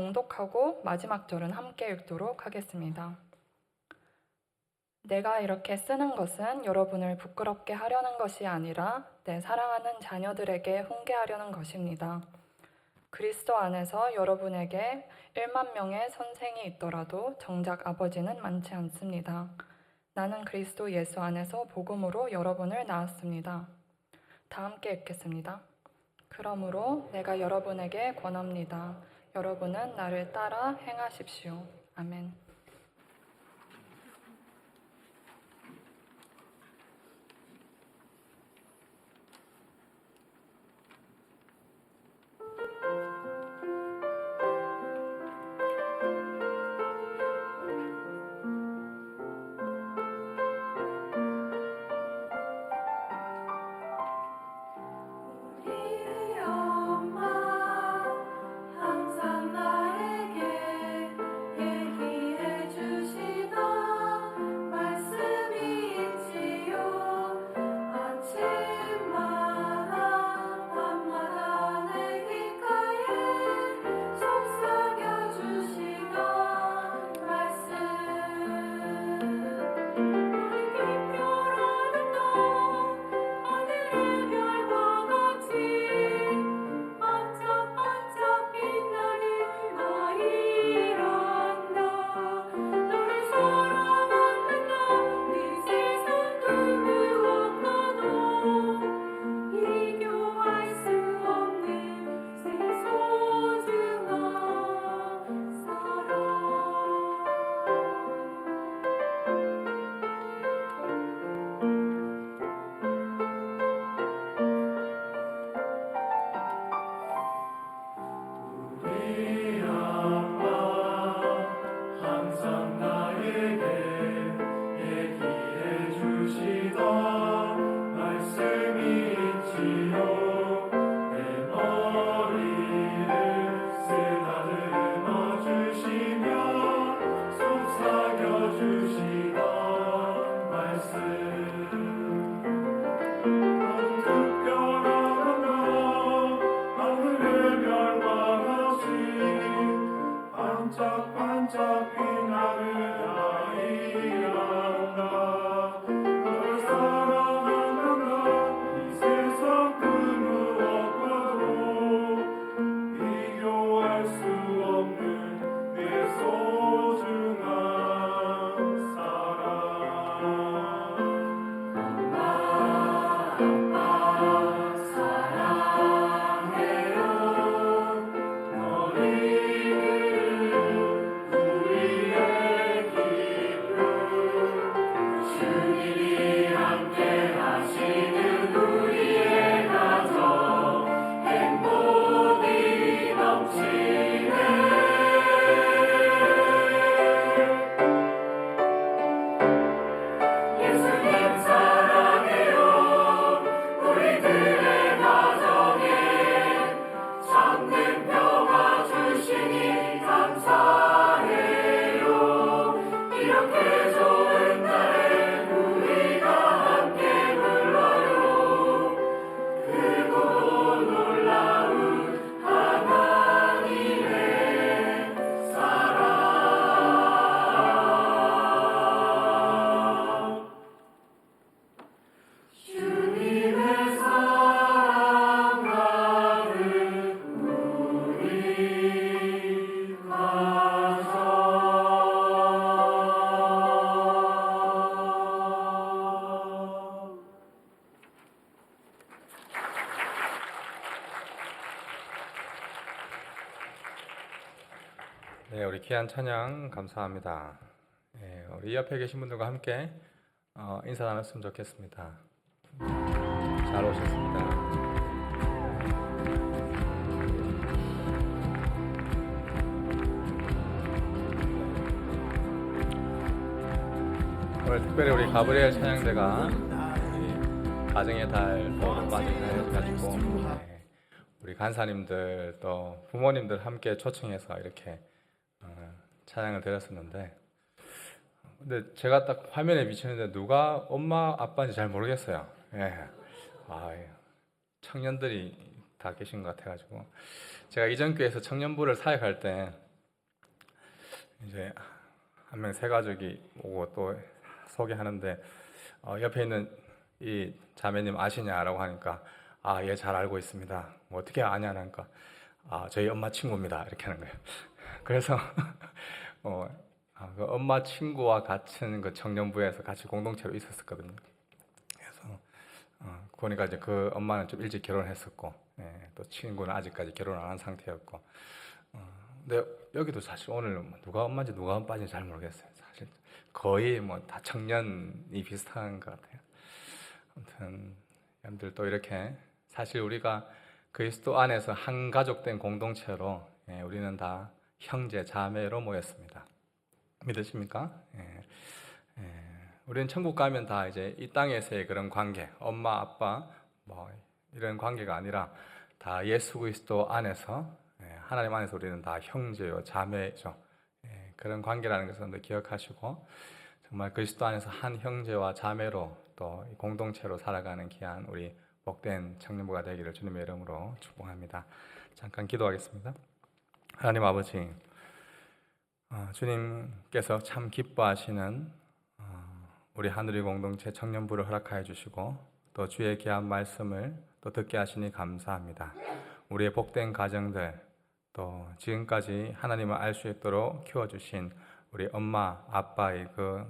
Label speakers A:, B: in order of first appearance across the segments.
A: 봉독하고 마지막 절은 함께 읽도록 하겠습니다. 내가 이렇게 쓰는 것은 여러분을 부끄럽게 하려는 것이 아니라 내 사랑하는 자녀들에게 훈계하려는 것입니다. 그리스도 안에서 여러분에게 1만 명의 선생이 있더라도 정작 아버지는 많지 않습니다. 나는 그리스도 예수 안에서 복음으로 여러분을 낳았습니다. 다 함께 읽겠습니다. 그러므로 내가 여러분에게 권합니다. 여러분은 나를 따라 행하십시오. 아멘.
B: 네, 우리 귀한 찬양 감사합니다. 우리 옆에 계신 분들과 함께 인사 나눴으면 좋겠습니다. 잘 오셨습니다. 오늘 특별히 우리 가브리엘 찬양대가 우리 가정의 달로 맞이해가지고 우리 간사님들 또 부모님들 함께 초청해서 이렇게 찬양을 드렸었는데, 근데 제가 딱 화면에 비치는데 누가 엄마 아빠인지 잘 모르겠어요. 청년들이 다 계신 것 같아가지고 제가 이전 교회에서 청년부를 사역할 때 이제 한 명 새 가족이 오고 또 소개하는데 옆에 있는 이 자매님 아시냐라고 하니까 얘 잘 알고 있습니다. 뭐 어떻게 아냐니까 저희 엄마 친구입니다. 이렇게 하는 거예요. 그래서 그 엄마 친구와 같은 그 청년부에서 같이 공동체로 있었거든요. 그래서 보니까 이제 그 엄마는 좀 일찍 결혼했었고, 또 친구는 아직까지 결혼 안 한 상태였고, 근데 여기도 사실 오늘 누가 엄마인지 누가 아빠인지 잘 모르겠어요. 사실 거의 뭐 다 청년이 비슷한 것 같아요. 아무튼 여러분들 또 이렇게 사실 우리가 그리스도 안에서 한 가족된 공동체로 우리는 다 형제 자매로 모였습니다. 믿으십니까? 우리는 천국 가면 다 이제 이 땅에서의 그런 관계, 엄마, 아빠, 뭐 이런 관계가 아니라 다 예수 그리스도 안에서 하나님 안에서 우리는 다 형제요, 자매죠. 그런 관계라는 것을 기억하시고 정말 그리스도 안에서 한 형제와 자매로 또 공동체로 살아가는 귀한 우리 복된 청년부가 되기를 주님의 이름으로 축복합니다. 잠깐 기도하겠습니다. 하나님 아버지, 주님께서 참 기뻐하시는 우리 하늘의 공동체 청년부를 허락하여 주시고 또 주의 귀한 말씀을 또 듣게 하시니 감사합니다. 우리의 복된 가정들 또 지금까지 하나님을 알 수 있도록 키워주신 우리 엄마 아빠의 그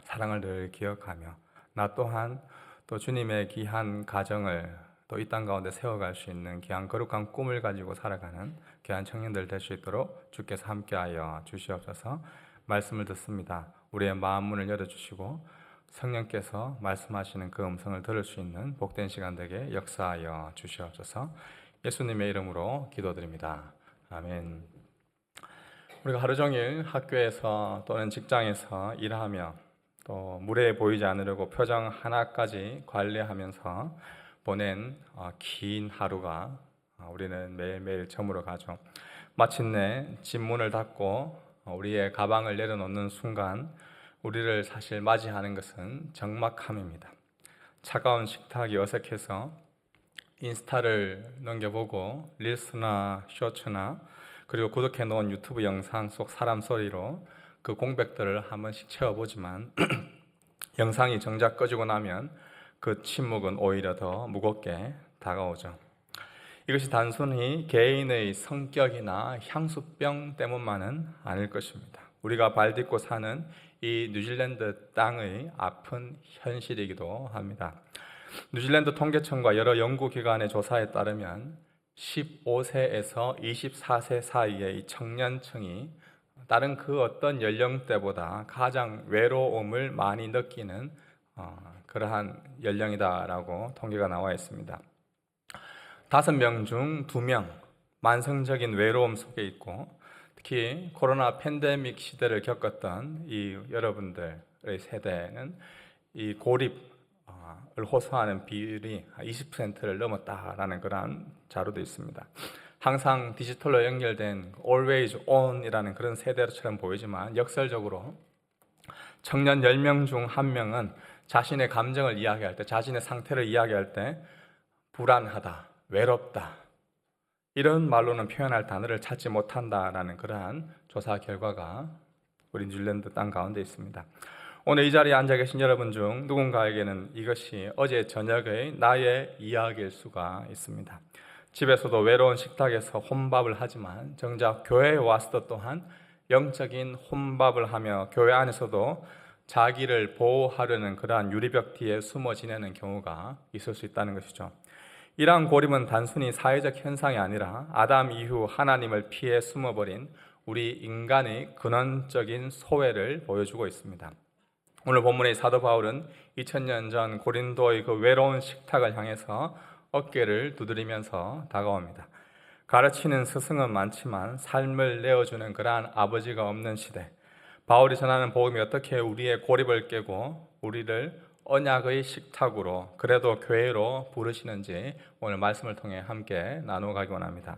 B: 사랑을 늘 기억하며 나 또한 또 주님의 귀한 가정을 또 이 땅 가운데 세워갈 수 있는 귀한 거룩한 꿈을 가지고 살아가는 귀한 청년들 될 수 있도록 주께서 함께하여 주시옵소서. 말씀을 듣습니다. 우리의 마음 문을 열어주시고 성령께서 말씀하시는 그 음성을 들을 수 있는 복된 시간 되게 역사하여 주시옵소서. 예수님의 이름으로 기도드립니다. 아멘. 우리가 하루 종일 학교에서 또는 직장에서 일하며 또 무례해 보이지 않으려고 표정 하나까지 관리하면서 보낸 긴 하루가 우리는 매일매일 저물어 가죠. 마침내 집 문을 닫고 우리의 가방을 내려놓는 순간 우리를 사실 맞이하는 것은 적막함입니다. 차가운 식탁이 어색해서 인스타를 넘겨보고 릴스나 쇼츠나 그리고 구독해 놓은 유튜브 영상 속 사람 소리로 그 공백들을 한 번씩 채워보지만 영상이 정작 꺼지고 나면 그 침묵은 오히려 더 무겁게 다가오죠. 이것이 단순히 개인의 성격이나 향수병 때문만은 아닐 것입니다. 우리가 발딛고 사는 이 뉴질랜드 땅의 아픈 현실이기도 합니다. 뉴질랜드 통계청과 여러 연구기관의 조사에 따르면 15세에서 24세 사이의 이 청년층이 다른 그 어떤 연령대보다 가장 외로움을 많이 느끼는 그러한 연령이다라고 통계가 나와 있습니다. 5명 중 2명 만성적인 외로움 속에 있고 특히 코로나 팬데믹 시대를 겪었던 이 여러분들의 세대는 이 고립을 호소하는 비율이 20%를 넘었다라는 그러한 자료도 있습니다. 항상 디지털로 연결된 always on이라는 그런 세대처럼 보이지만 역설적으로 청년 10명 중 1명은 자신의 감정을 이야기할 때, 자신의 상태를 이야기할 때 불안하다, 외롭다 이런 말로는 표현할 단어를 찾지 못한다라는 그러한 조사 결과가 우리 뉴질랜드 땅 가운데 있습니다. 오늘 이 자리에 앉아 계신 여러분 중 누군가에게는 이것이 어제 저녁의 나의 이야기일 수가 있습니다. 집에서도 외로운 식탁에서 혼밥을 하지만 정작 교회에 와서도 또한 영적인 혼밥을 하며 교회 안에서도 자기를 보호하려는 그러한 유리벽 뒤에 숨어 지내는 경우가 있을 수 있다는 것이죠. 이러한 고립은 단순히 사회적 현상이 아니라 아담 이후 하나님을 피해 숨어버린 우리 인간의 근원적인 소외를 보여주고 있습니다. 오늘 본문의 사도 바울은 2000년 전 고린도의 그 외로운 식탁을 향해서 어깨를 두드리면서 다가옵니다. 가르치는 스승은 많지만 삶을 내어주는 그러한 아버지가 없는 시대, 바울이 전하는 복음이 어떻게 우리의 고립을 깨고 우리를 언약의 식탁으로 그래도 교회로 부르시는지 오늘 말씀을 통해 함께 나누어가기 원합니다.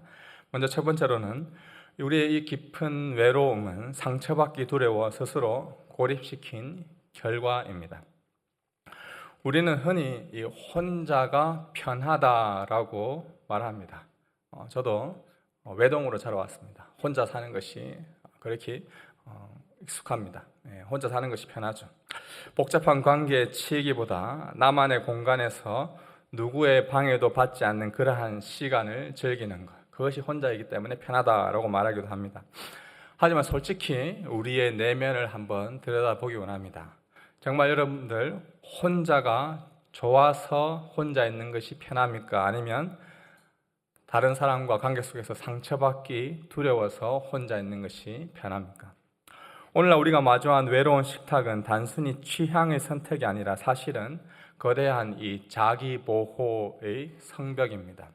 B: 먼저 첫 번째로는 우리의 이 깊은 외로움은 상처받기 두려워 스스로 고립시킨 결과입니다. 우리는 흔히 이 혼자가 편하다라고 말합니다. 저도 외동으로 자라왔습니다. 혼자 사는 것이 그렇게 익숙합니다. 혼자 사는 것이 편하죠. 복잡한 관계에 치이기보다 나만의 공간에서 누구의 방해도 받지 않는 그러한 시간을 즐기는 것, 그것이 혼자이기 때문에 편하다라고 말하기도 합니다. 하지만 솔직히 우리의 내면을 한번 들여다보기 원합니다. 정말 여러분들 혼자가 좋아서 혼자 있는 것이 편합니까? 아니면 다른 사람과 관계 속에서 상처받기 두려워서 혼자 있는 것이 편합니까? 오늘날 우리가 마주한 외로운 식탁은 단순히 취향의 선택이 아니라 사실은 거대한 이 자기 보호의 성벽입니다.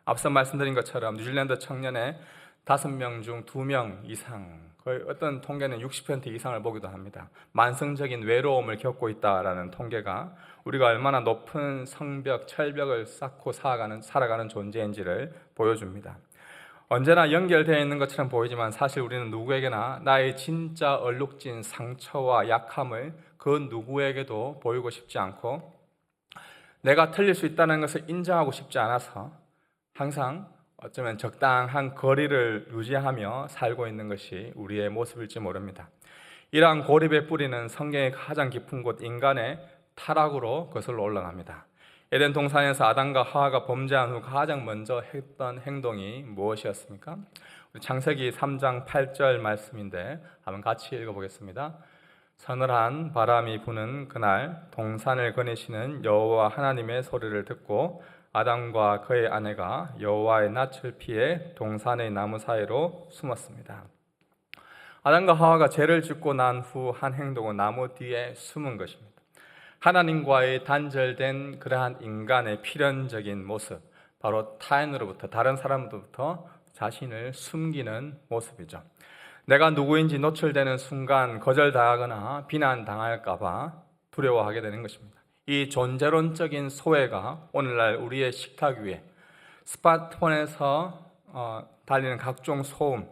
B: 앞서 말씀드린 것처럼 뉴질랜드 청년의 5명 중 2명 이상, 거의 어떤 통계는 60% 이상을 보기도 합니다. 만성적인 외로움을 겪고 있다라는 통계가 우리가 얼마나 높은 성벽, 철벽을 쌓고 살아가는 존재인지를 보여줍니다. 언제나 연결되어 있는 것처럼 보이지만 사실 우리는 누구에게나 나의 진짜 얼룩진 상처와 약함을 그 누구에게도 보이고 싶지 않고 내가 틀릴 수 있다는 것을 인정하고 싶지 않아서 항상 어쩌면 적당한 거리를 유지하며 살고 있는 것이 우리의 모습일지 모릅니다. 이러한 고립의 뿌리는 성경의 가장 깊은 곳 인간의 타락으로 거슬러 올라갑니다. 에덴 동산에서 아담과 하와가 범죄한 후 가장 먼저 했던 행동이 무엇이었습니까? 창세기 3장 8절 말씀인데 한번 같이 읽어보겠습니다. 서늘한 바람이 부는 그날 동산을 거니시는 여호와 하나님의 소리를 듣고 아담과 그의 아내가 여호와의 낯을 피해 동산의 나무 사이로 숨었습니다. 아담과 하와가 죄를 짓고 난 후 한 행동은 나무 뒤에 숨은 것입니다. 하나님과의 단절된 그러한 인간의 필연적인 모습, 바로 타인으로부터, 다른 사람으로부터 자신을 숨기는 모습이죠. 내가 누구인지 노출되는 순간 거절당하거나 비난당할까 봐 두려워하게 되는 것입니다. 이 존재론적인 소외가 오늘날 우리의 식탁 위에 스마트폰에서 달리는 각종 소음,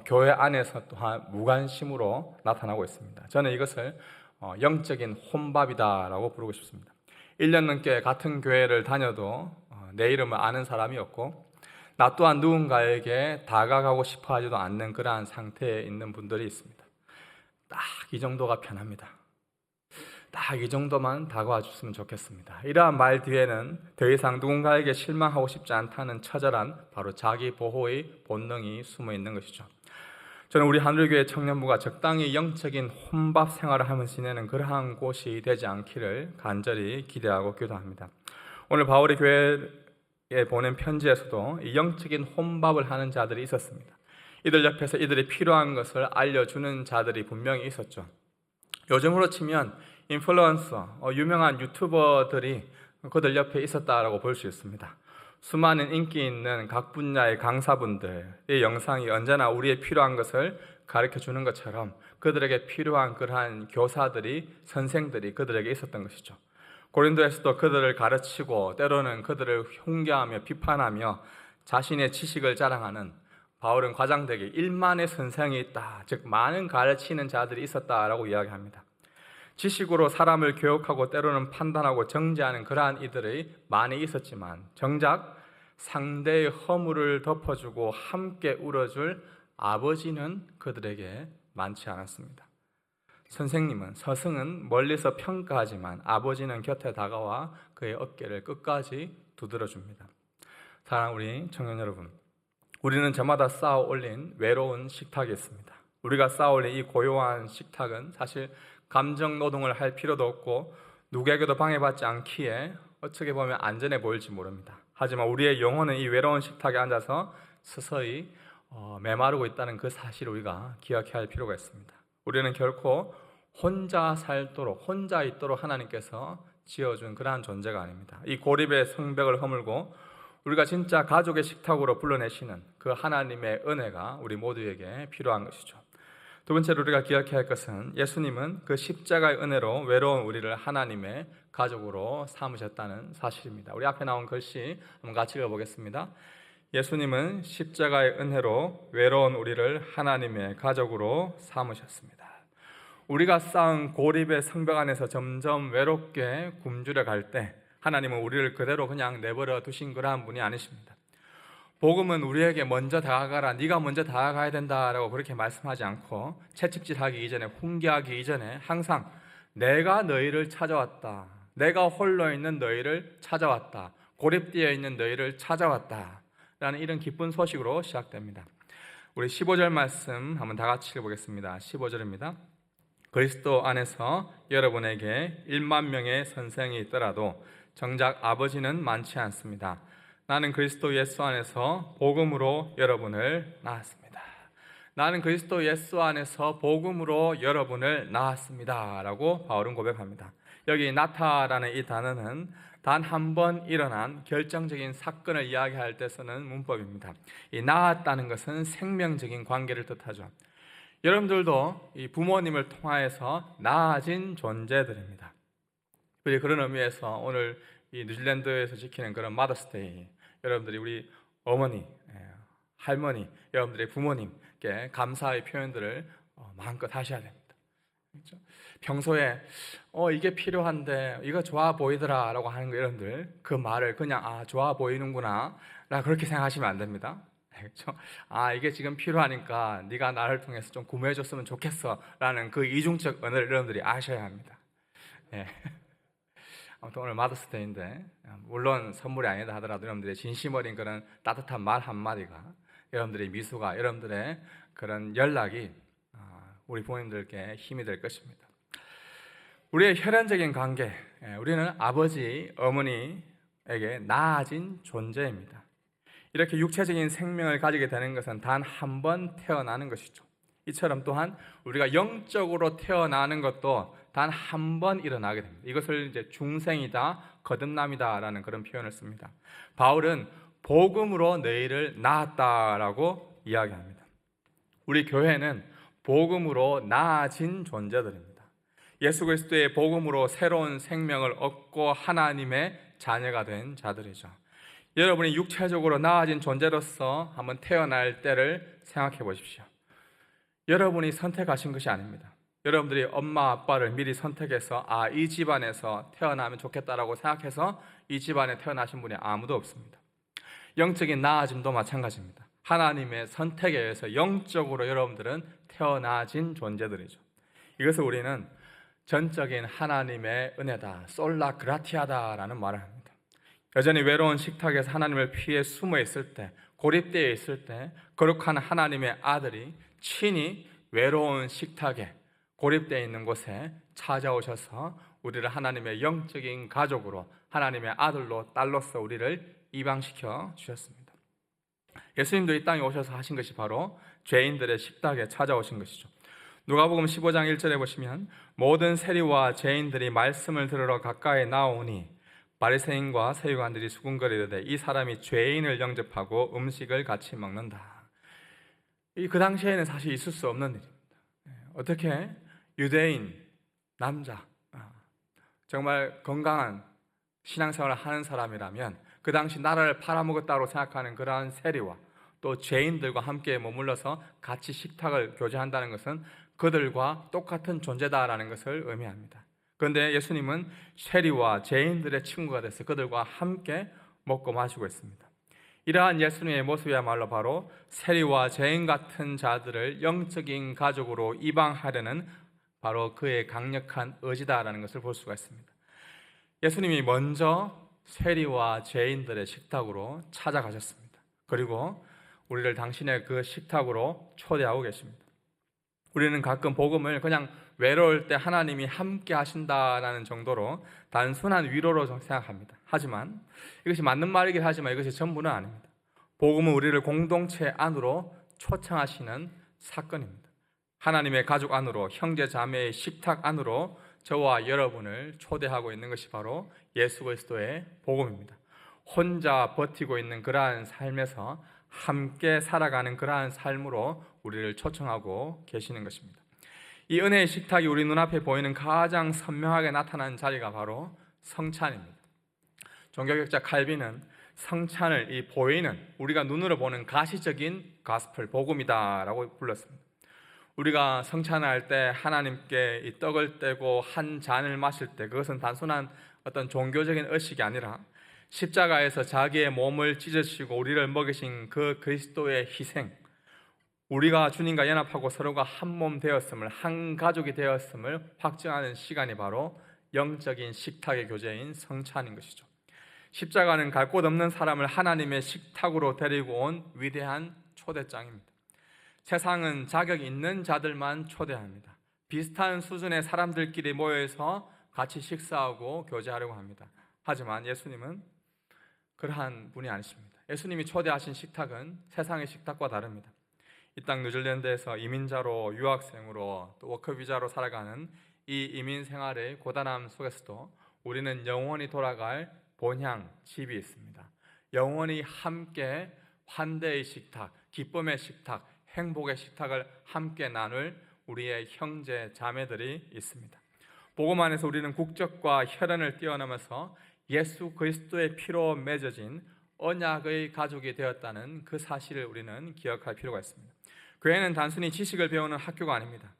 B: 교회 안에서 또한 무관심으로 나타나고 있습니다. 저는 이것을 영적인 혼밥이다라고 부르고 싶습니다. 1년 넘게 같은 교회를 다녀도 내 이름을 아는 사람이 없고 나 또한 누군가에게 다가가고 싶어 하지도 않는 그러한 상태에 있는 분들이 있습니다. 딱 이 정도가 편합니다. 딱 이 정도만 다가와 줬으면 좋겠습니다. 이러한 말 뒤에는 더 이상 누군가에게 실망하고 싶지 않다는 처절한 바로 자기 보호의 본능이 숨어 있는 것이죠. 저는 우리 하늘교회 청년부가 적당히 영적인 혼밥 생활을 하면서 지내는 그러한 곳이 되지 않기를 간절히 기대하고 기도합니다. 오늘 바울이 교회에 보낸 편지에서도 이 영적인 혼밥을 하는 자들이 있었습니다. 이들 옆에서 이들이 필요한 것을 알려주는 자들이 분명히 있었죠. 요즘으로 치면 인플루언서, 유명한 유튜버들이 그들 옆에 있었다라고 볼 수 있습니다. 수많은 인기 있는 각 분야의 강사분들의 영상이 언제나 우리의 필요한 것을 가르쳐주는 것처럼 그들에게 필요한 그러한 교사들이, 선생들이 그들에게 있었던 것이죠. 고린도에서도 그들을 가르치고 때로는 그들을 흉계하며 비판하며 자신의 지식을 자랑하는 바울은 과장되게 1만의 선생이 있다, 즉 많은 가르치는 자들이 있었다라고 이야기합니다. 지식으로 사람을 교육하고 때로는 판단하고 정죄하는 그러한 이들이 많이 있었지만 정작 상대의 허물을 덮어주고 함께 울어줄 아버지는 그들에게 많지 않았습니다. 선생님은, 스승은 멀리서 평가하지만 아버지는 곁에 다가와 그의 어깨를 끝까지 두드려줍니다. 사랑하는 우리 청년 여러분, 우리는 저마다 쌓아 올린 외로운 식탁이 있습니다. 우리가 쌓아 올린 이 고요한 식탁은 사실 감정 노동을 할 필요도 없고 누구에게도 방해받지 않기에 어떻게 보면 안전해 보일지 모릅니다. 하지만 우리의 영혼은 이 외로운 식탁에 앉아서 서서히 메마르고 있다는 그 사실을 우리가 기억해야 할 필요가 있습니다. 우리는 결코 혼자 살도록, 혼자 있도록 하나님께서 지어준 그러한 존재가 아닙니다. 이 고립의 성벽을 허물고 우리가 진짜 가족의 식탁으로 불러내시는 그 하나님의 은혜가 우리 모두에게 필요한 것이죠. 두 번째로 우리가 기억해야 할 것은 예수님은 그 십자가의 은혜로 외로운 우리를 하나님의 가족으로 삼으셨다는 사실입니다. 우리 앞에 나온 글씨 한번 같이 읽어보겠습니다. 예수님은 십자가의 은혜로 외로운 우리를 하나님의 가족으로 삼으셨습니다. 우리가 쌓은 고립의 성벽 안에서 점점 외롭게 굶주려 갈 때 하나님은 우리를 그대로 그냥 내버려 두신 그러한 분이 아니십니다. 복음은 우리에게 먼저 다가가라, 네가 먼저 다가가야 된다라고 그렇게 말씀하지 않고 채찍질하기 이전에, 훈계하기 이전에 항상 내가 너희를 찾아왔다, 내가 홀로 있는 너희를 찾아왔다, 고립되어 있는 너희를 찾아왔다 라는 이런 기쁜 소식으로 시작됩니다. 우리 15절 말씀 한번 다 같이 읽어보겠습니다. 15절입니다. 그리스도 안에서 여러분에게 1만 명의 선생이 있더라도 정작 아버지는 많지 않습니다. 나는 그리스도 예수 안에서 복음으로 여러분을 낳았습니다. 나는 그리스도 예수 안에서 복음으로 여러분을 낳았습니다 라고 바울은 고백합니다. 여기 나타라는 이 단어는 단 한 번 일어난 결정적인 사건을 이야기할 때 쓰는 문법입니다. 이 낳았다는 것은 생명적인 관계를 뜻하죠. 여러분들도 이 부모님을 통하여서 낳아진 존재들입니다. 그런 의미에서 오늘 이 뉴질랜드에서 지키는 그런 마더스데이, 여러분들이 우리 어머니, 할머니, 여러분들의 부모님께 감사의 표현들을 마음껏 하셔야 됩니다. 그렇죠? 평소에 이게 필요한데 이거 좋아 보이더라 라고 하는 거, 여러분들 그 말을 그냥 좋아 보이는구나 라 그렇게 생각하시면 안 됩니다. 그렇죠? 이게 지금 필요하니까 네가 나를 통해서 좀 구매해 줬으면 좋겠어 라는 그 이중적 언어를 여러분들이 아셔야 합니다. 예. 아무튼 오늘 마더스데이인데 물론 선물이 아니다 하더라도 여러분들의 진심 어린 그런 따뜻한 말 한마디가, 여러분들의 미소가, 여러분들의 그런 연락이 우리 부모님들께 힘이 될 것입니다. 우리의 혈연적인 관계, 우리는 아버지, 어머니에게 낳아진 존재입니다. 이렇게 육체적인 생명을 가지게 되는 것은 단 한 번 태어나는 것이죠. 이처럼 또한 우리가 영적으로 태어나는 것도 단 한 번 일어나게 됩니다. 이것을 이제 중생이다, 거듭남이다라는 그런 표현을 씁니다. 바울은 복음으로 너희를 낳았다라고 이야기합니다. 우리 교회는 복음으로 낳아진 존재들입니다. 예수 그리스도의 복음으로 새로운 생명을 얻고 하나님의 자녀가 된 자들이죠. 여러분이 육체적으로 낳아진 존재로서 한번 태어날 때를 생각해 보십시오. 여러분이 선택하신 것이 아닙니다. 여러분들이 엄마 아빠를 미리 선택해서 이 집안에서 태어나면 좋겠다라고 생각해서 이 집안에 태어나신 분이 아무도 없습니다. 영적인 나아짐도 마찬가지입니다. 하나님의 선택에 의해서 영적으로 여러분들은 태어나진 존재들이죠. 이것을 우리는 전적인 하나님의 은혜다, 솔라 그라티아다라는 말을 합니다. 여전히 외로운 식탁에서 하나님을 피해 숨어 있을 때, 고립되어 있을 때 거룩한 하나님의 아들이 친히 외로운 식탁에, 고립되어 있는 곳에 찾아오셔서 우리를 하나님의 영적인 가족으로, 하나님의 아들로, 딸로서 우리를 입양시켜 주셨습니다. 예수님도 이 땅에 오셔서 하신 것이 바로 죄인들의 식탁에 찾아오신 것이죠. 누가복음 15장 1절에 보시면 모든 세리와 죄인들이 말씀을 들으러 가까이 나오니 바리새인과 서기관들이 수군거리되 이 사람이 죄인을 영접하고 음식을 같이 먹는다. 그 당시에는 사실 있을 수 없는 일입니다. 어떻게 유대인 남자, 정말 건강한 신앙생활을 하는 사람이라면 그 당시 나라를 팔아먹었다고 생각하는 그러한 세리와 또 죄인들과 함께 머물러서 같이 식탁을 교제한다는 것은 그들과 똑같은 존재다라는 것을 의미합니다. 그런데 예수님은 세리와 죄인들의 친구가 돼서 그들과 함께 먹고 마시고 있습니다. 이러한 예수님의 모습이야말로 바로 세리와 죄인 같은 자들을 영적인 가족으로 입양하려는 바로 그의 강력한 의지다라는 것을 볼 수가 있습니다. 예수님이 먼저 세리와 죄인들의 식탁으로 찾아가셨습니다. 그리고 우리를 당신의 그 식탁으로 초대하고 계십니다. 우리는 가끔 복음을 그냥 외로울 때 하나님이 함께 하신다라는 정도로 단순한 위로로 생각합니다. 하지만 이것이 맞는 말이긴 하지만 이것이 전부는 아닙니다. 복음은 우리를 공동체 안으로 초청하시는 사건입니다. 하나님의 가족 안으로, 형제 자매의 식탁 안으로 저와 여러분을 초대하고 있는 것이 바로 예수 그리스도의 복음입니다. 혼자 버티고 있는 그러한 삶에서 함께 살아가는 그러한 삶으로 우리를 초청하고 계시는 것입니다. 이 은혜의 식탁이 우리 눈앞에 보이는 가장 선명하게 나타나는 자리가 바로 성찬입니다. 종교개혁자 칼빈은 성찬을 이 보이는, 우리가 눈으로 보는 가시적인 가스펠, 복음이다라고 불렀습니다. 우리가 성찬을 할 때 하나님께 이 떡을 떼고 한 잔을 마실 때 그것은 단순한 어떤 종교적인 의식이 아니라 십자가에서 자기의 몸을 찢으시고 우리를 먹이신 그 그리스도의 희생, 우리가 주님과 연합하고 서로가 한 몸 되었음을, 한 가족이 되었음을 확증하는 시간이 바로 영적인 식탁의 교제인 성찬인 것이죠. 십자가는 갈 곳 없는 사람을 하나님의 식탁으로 데리고 온 위대한 초대장입니다. 세상은 자격 있는 자들만 초대합니다. 비슷한 수준의 사람들끼리 모여서 같이 식사하고 교제하려고 합니다. 하지만 예수님은 그러한 분이 아니십니다. 예수님이 초대하신 식탁은 세상의 식탁과 다릅니다. 이 땅 뉴질랜드에서 이민자로, 유학생으로, 또 워크비자로 살아가는 이 이민 생활의 고단함 속에서도 우리는 영원히 돌아갈 본향, 집이 있습니다. 영원히 함께 환대의 식탁, 기쁨의 식탁, 행복의 식탁을 함께 나눌 우리의 형제 자매들이 있습니다. 복음 안에서 우리는 국적과 혈연을 뛰어넘어서 예수 그리스도의 피로 맺어진 언약의 가족이 되었다는 그 사실을 우리는 기억할 필요가 있습니다. 교회는 단순히 지식을 배우는 학교가 아닙니다.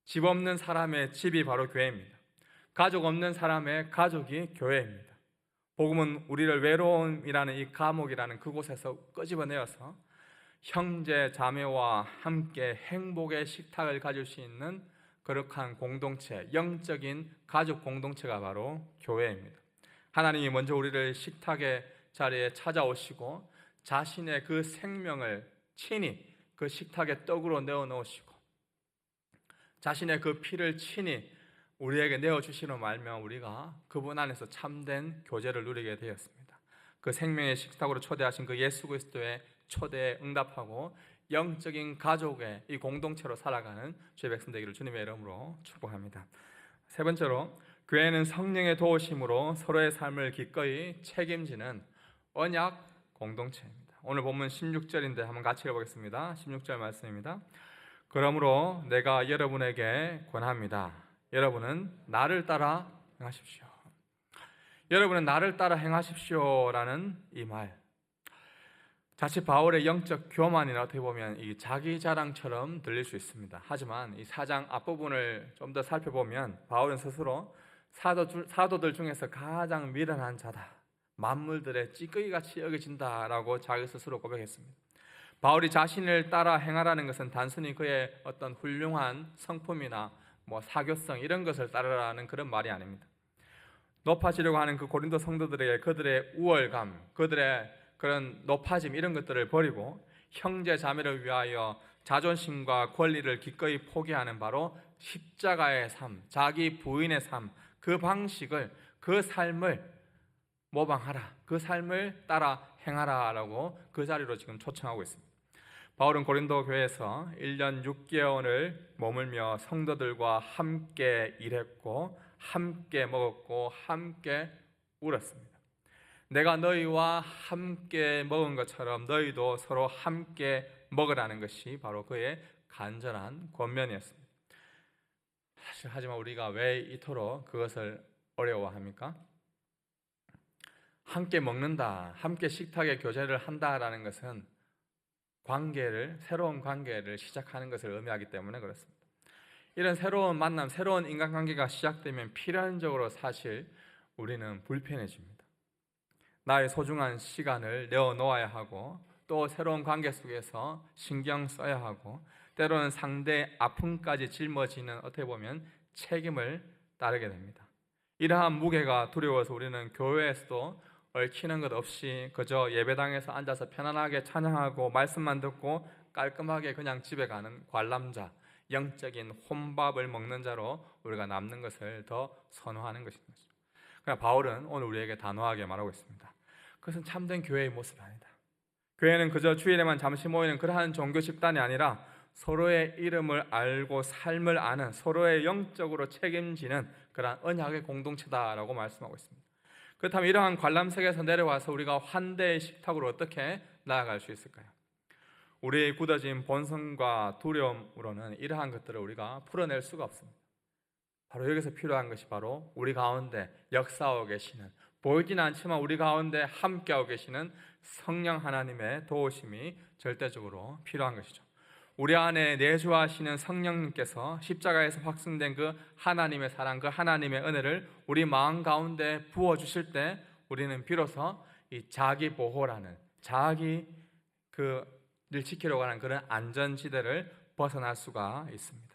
B: 집 없는 사람의 집이 바로 교회입니다. 가족 없는 사람의 가족이 교회입니다. 복음은 우리를 외로움이라는 이 감옥이라는 그곳에서 끄집어내어서 형제 자매와 함께 행복의 식탁을 가질 수 있는 거룩한 공동체, 영적인 가족 공동체가 바로 교회입니다. 하나님이 먼저 우리를 식탁의 자리에 찾아오시고 자신의 그 생명을 친히 그 식탁의 떡으로 내어 놓으시고 자신의 그 피를 친히 우리에게 내어주시는 말며 우리가 그분 안에서 참된 교제를 누리게 되었습니다. 그 생명의 식탁으로 초대하신 그 예수 그리스도의 초대에 응답하고 영적인 가족의 이 공동체로 살아가는 주의 백성 되기를 주님의 이름으로 축복합니다. 세 번째로, 교회는 성령의 도우심으로 서로의 삶을 기꺼이 책임지는 언약 공동체입니다. 오늘 본문 16절인데 한번 같이 읽어보겠습니다. 16절 말씀입니다. 그러므로 내가 여러분에게 권합니다. 여러분은 나를 따라 행하십시오. 여러분은 나를 따라 행하십시오라는 이 말, 자칫 바울의 영적 교만이나 어떻게 보면 이 자기 자랑처럼 들릴 수 있습니다. 하지만 이 4장 앞부분을 좀 더 살펴보면 바울은 스스로 사도들 중에서 가장 미련한 자다, 만물들의 찌꺼기같이 여겨진다라고 자기 스스로 고백했습니다. 바울이 자신을 따라 행하라는 것은 단순히 그의 어떤 훌륭한 성품이나 사교성 이런 것을 따르라는 그런 말이 아닙니다. 높아지려고 하는 그 고린도 성도들에게 그들의 우월감, 그들의 그런 높아짐 이런 것들을 버리고 형제 자매를 위하여 자존심과 권리를 기꺼이 포기하는 바로 십자가의 삶, 자기 부인의 삶, 그 방식을, 그 삶을 모방하라, 그 삶을 따라 행하라라고 그 자리로 지금 초청하고 있습니다. 바울은 고린도 교회에서 1년 6개월을 머물며 성도들과 함께 일했고 함께 먹었고 함께 울었습니다. 내가 너희와 함께 먹은 것처럼 너희도 서로 함께 먹으라는 것이 바로 그의 간절한 권면이었습니다. 하지만 우리가 왜 이토록 그것을 어려워합니까? 함께 먹는다, 함께 식탁에 교제를 한다라는 것은 새로운 관계를 시작하는 것을 의미하기 때문에 그렇습니다. 이런 새로운 만남, 새로운 인간관계가 시작되면 필연적으로 사실 우리는 불편해집니다. 나의 소중한 시간을 내어놓아야 하고 또 새로운 관계 속에서 신경 써야 하고 때로는 상대의 아픔까지 짊어지는 어떻게 보면 책임을 따르게 됩니다. 이러한 무게가 두려워서 우리는 교회에서도 얽히는 것 없이 그저 예배당에서 앉아서 편안하게 찬양하고 말씀만 듣고 깔끔하게 그냥 집에 가는 관람자, 영적인 혼밥을 먹는 자로 우리가 남는 것을 더 선호하는 것입니다. 그러나 바울은 오늘 우리에게 단호하게 말하고 있습니다. 그것은 참된 교회의 모습이 아니다. 교회는 그저 주일에만 잠시 모이는 그러한 종교 집단이 아니라 서로의 이름을 알고 삶을 아는, 서로의 영적으로 책임지는 그러한 언약의 공동체다라고 말씀하고 있습니다. 그렇다면 이러한 관람석에서 내려와서 우리가 환대의 식탁으로 어떻게 나아갈 수 있을까요? 우리의 굳어진 본성과 두려움으로는 이러한 것들을 우리가 풀어낼 수가 없습니다. 바로 여기서 필요한 것이 바로 우리 가운데 역사하고 계시는, 보이지는 않지만 우리 가운데 함께하고 계시는 성령 하나님의 도우심이 절대적으로 필요한 것이죠. 우리 안에 내주하시는 성령님께서 십자가에서 확증된 그 하나님의 사랑, 그 하나님의 은혜를 우리 마음 가운데 부어주실 때 우리는 비로소 이 자기 보호라는 자기 를 지키려고 하는 그런 안전지대를 벗어날 수가 있습니다.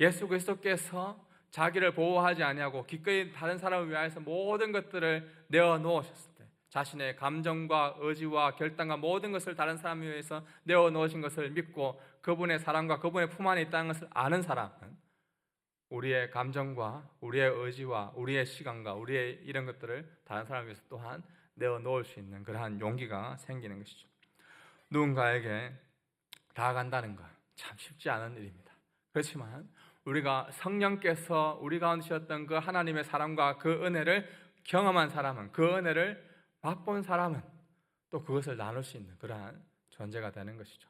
B: 예수 그리스도께서 자기를 보호하지 아니하고 기꺼이 다른 사람을 위하여서 모든 것들을 내어놓으셨을 때, 자신의 감정과 의지와 결단과 모든 것을 다른 사람을 위해서 내어놓으신 것을 믿고 그분의 사랑과 그분의 품 안에 있다는 것을 아는 사람은 우리의 감정과 우리의 의지와 우리의 시간과 우리의 이런 것들을 다른 사람을 위해서 또한 내어놓을 수 있는 그러한 용기가 생기는 것이죠. 누군가에게 다가간다는 것 참 쉽지 않은 일입니다. 그렇지만 우리가 성령께서 우리 가운데 주셨던 그 하나님의 사랑과 그 은혜를 경험한 사람은, 그 은혜를 맛본 사람은 또 그것을 나눌 수 있는 그러한 존재가 되는 것이죠.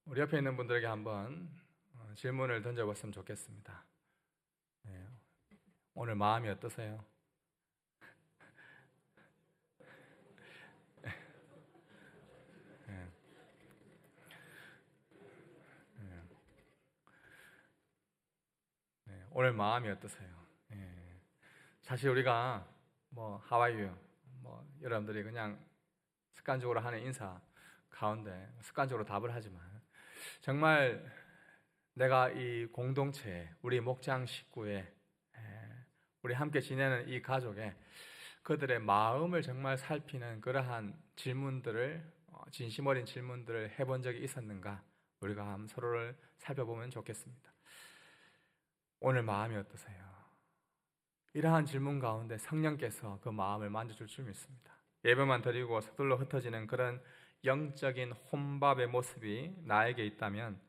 B: 우리 옆에 있는 분들에게 한번 질문을 던져봤으면 좋겠습니다. 오늘 마음이 어떠세요? 오늘 마음이 어떠세요? 사실 우리가 하와이유 여러분들이 그냥 습관적으로 하는 인사 가운데 습관적으로 답을 하지만 정말 내가 이 공동체에 우리 목장 식구에 우리 함께 지내는 이 가족에 그들의 마음을 정말 살피는 그러한 질문들을 진심 어린 질문들을 해본 적이 있었는가 우리가 한번 서로를 살펴보면 좋겠습니다. 오늘 마음이 어떠세요? 이러한 질문 가운데 성령께서 그 마음을 만져줄 줄 믿습니다. 예배만 드리고 서둘러 흩어지는 그런 영적인 혼밥의 모습이 나에게 있다면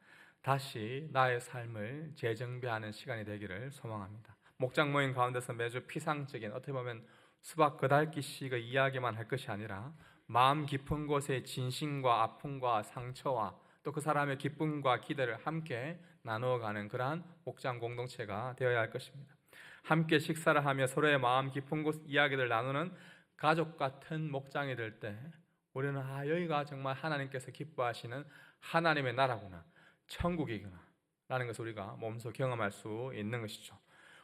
B: 다시 나의 삶을 재정비하는 시간이 되기를 소망합니다. 목장 모임 가운데서 매주 피상적인 어떻게 보면 수박 그달기식의 이야기만 할 것이 아니라 마음 깊은 곳의 진심과 아픔과 상처와 또 그 사람의 기쁨과 기대를 함께 나누어가는 그러한 목장 공동체가 되어야 할 것입니다. 함께 식사를 하며 서로의 마음 깊은 곳 이야기를 나누는 가족 같은 목장이 될 때 우리는 여기가 정말 하나님께서 기뻐하시는 하나님의 나라구나, 천국이구나 라는 것을 우리가 몸소 경험할 수 있는 것이죠.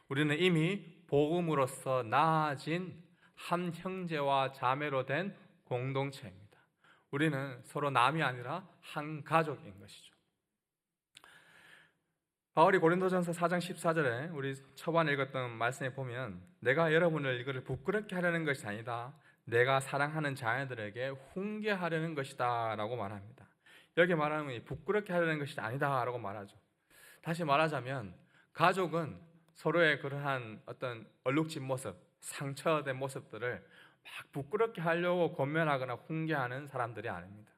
B: 우리는 이미 복음으로서 나아진 한 형제와 자매로 된 공동체입니다. 우리는 서로 남이 아니라 한 가족인 것이죠. 바울이 고린도전서 4장 14절에 우리 초반에 읽었던 말씀에 보면 내가 여러분을 이거를 부끄럽게 하려는 것이 아니다. 내가 사랑하는 자녀들에게 훈계하려는 것이다 라고 말합니다. 여기 말하는 부끄럽게 하려는 것이 아니다 라고 말하죠. 다시 말하자면 가족은 서로의 그러한 어떤 얼룩진 모습, 상처된 모습들을 막 부끄럽게 하려고 권면하거나 훈계하는 사람들이 아닙니다.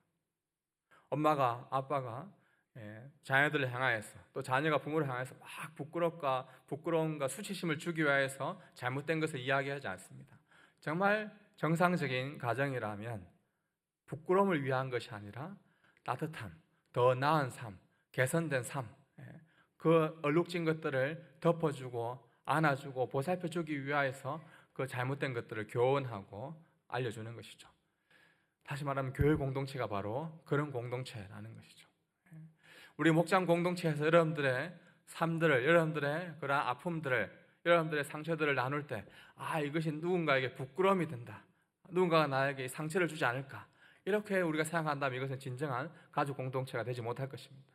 B: 엄마가 아빠가 자녀들을 향하여서 또 자녀가 부모를 향해서 막 부끄러움과 수치심을 주기 위해서 잘못된 것을 이야기하지 않습니다. 정말 정상적인 가정이라면 부끄러움을 위한 것이 아니라 따뜻함, 더 나은 삶, 개선된 삶, 그 얼룩진 것들을 덮어주고 안아주고 보살펴주기 위하여서 그 잘못된 것들을 교훈하고 알려주는 것이죠. 다시 말하면 교회 공동체가 바로 그런 공동체라는 것이죠. 우리 목장 공동체에서 여러분들의 삶들을, 여러분들의 그런 아픔들을, 여러분들의 상처들을 나눌 때 이것이 누군가에게 부끄러움이 된다, 누군가가 나에게 상처를 주지 않을까, 이렇게 우리가 생각한다면 이것은 진정한 가족 공동체가 되지 못할 것입니다.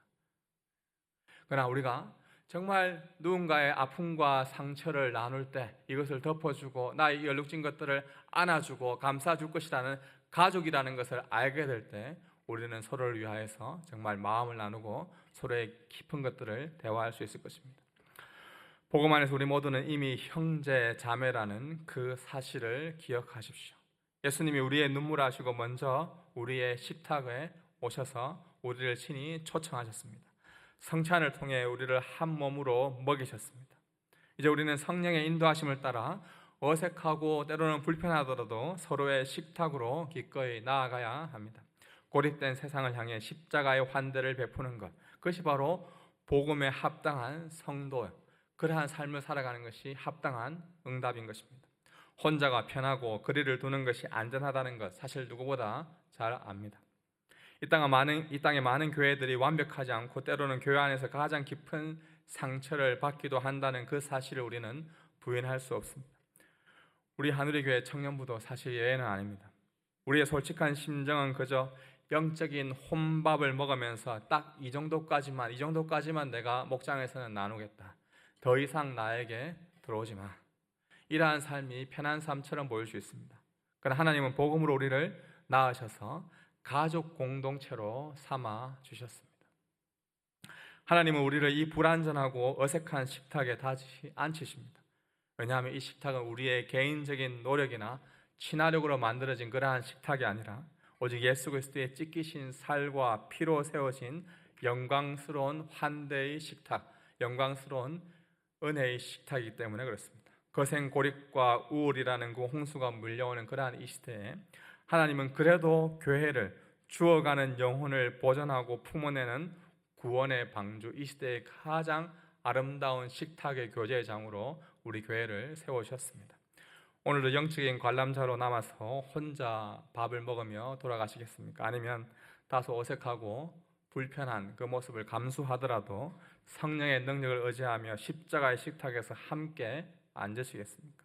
B: 그러나 우리가 정말 누군가의 아픔과 상처를 나눌 때 이것을 덮어주고 나의 얼룩진 것들을 안아주고 감싸줄 것이라는 가족이라는 것을 알게 될 때 우리는 서로를 위하여서 정말 마음을 나누고 서로의 깊은 것들을 대화할 수 있을 것입니다. 복음 안에서 우리 모두는 이미 형제 자매라는 그 사실을 기억하십시오. 예수님이 우리의 눈물을 아시고 먼저 우리의 식탁에 오셔서 우리를 친히 초청하셨습니다. 성찬을 통해 우리를 한 몸으로 먹이셨습니다. 이제 우리는 성령의 인도하심을 따라 어색하고 때로는 불편하더라도 서로의 식탁으로 기꺼이 나아가야 합니다. 고립된 세상을 향해 십자가의 환대를 베푸는 것, 그것이 바로 복음에 합당한 성도, 그러한 삶을 살아가는 것이 합당한 응답인 것입니다. 혼자가 편하고 거리를 두는 것이 안전하다는 것 사실 누구보다 잘 압니다. 이 땅의 많은 교회들이 완벽하지 않고 때로는 교회 안에서 가장 깊은 상처를 받기도 한다는 그 사실을 우리는 부인할 수 없습니다. 우리 하늘의 교회 청년부도 사실 예외는 아닙니다. 우리의 솔직한 심정은 그저 영적인 혼밥을 먹으면서 딱 이 정도까지만 내가 목장에서는 나누겠다. 더 이상 나에게 들어오지 마. 이러한 삶이 편한 삶처럼 보일 수 있습니다. 그러나 하나님은 복음으로 우리를 낳으셔서 가족 공동체로 삼아 주셨습니다. 하나님은 우리를 이 불완전하고 어색한 식탁에 다시 앉히십니다. 왜냐하면 이 식탁은 우리의 개인적인 노력이나 친화력으로 만들어진 그러한 식탁이 아니라 오직 예수 그리스도의 찢기신 살과 피로 세워진 영광스러운 환대의 식탁, 영광스러운 은혜의 식탁이기 때문에 그렇습니다. 거센 고립과 우울이라는 그 홍수가 물려오는 그러한 이 시대에 하나님은 그래도 교회를 죽어가는 영혼을 보존하고 품어내는 구원의 방주, 이 시대의 가장 아름다운 식탁의 교제장으로 우리 교회를 세우셨습니다. 오늘도 영적인 관람자로 남아서 혼자 밥을 먹으며 돌아가시겠습니까? 아니면 다소 어색하고 불편한 그 모습을 감수하더라도 성령의 능력을 의지하며 십자가의 식탁에서 함께 앉으시겠습니까?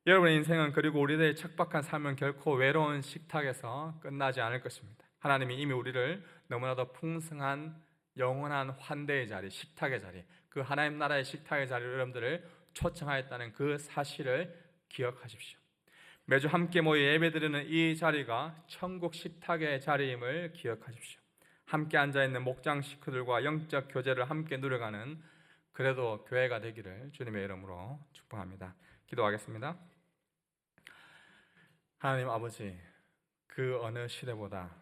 B: 여러분의 인생은 그리고 우리들의 척박한 삶은 결코 외로운 식탁에서 끝나지 않을 것입니다. 하나님이 이미 우리를 너무나도 풍성한 영원한 환대의 자리, 식탁의 자리, 그 하나님 나라의 식탁의 자리로 여러분들을 초청하였다는 그 사실을 기억하십시오. 매주 함께 모여 예배드리는 이 자리가 천국 식탁의 자리임을 기억하십시오. 함께 앉아있는 목장 식구들과 영적 교제를 함께 누려가는 그래도 교회가 되기를 주님의 이름으로 축복합니다. 기도하겠습니다. 하나님 아버지, 그 어느 시대보다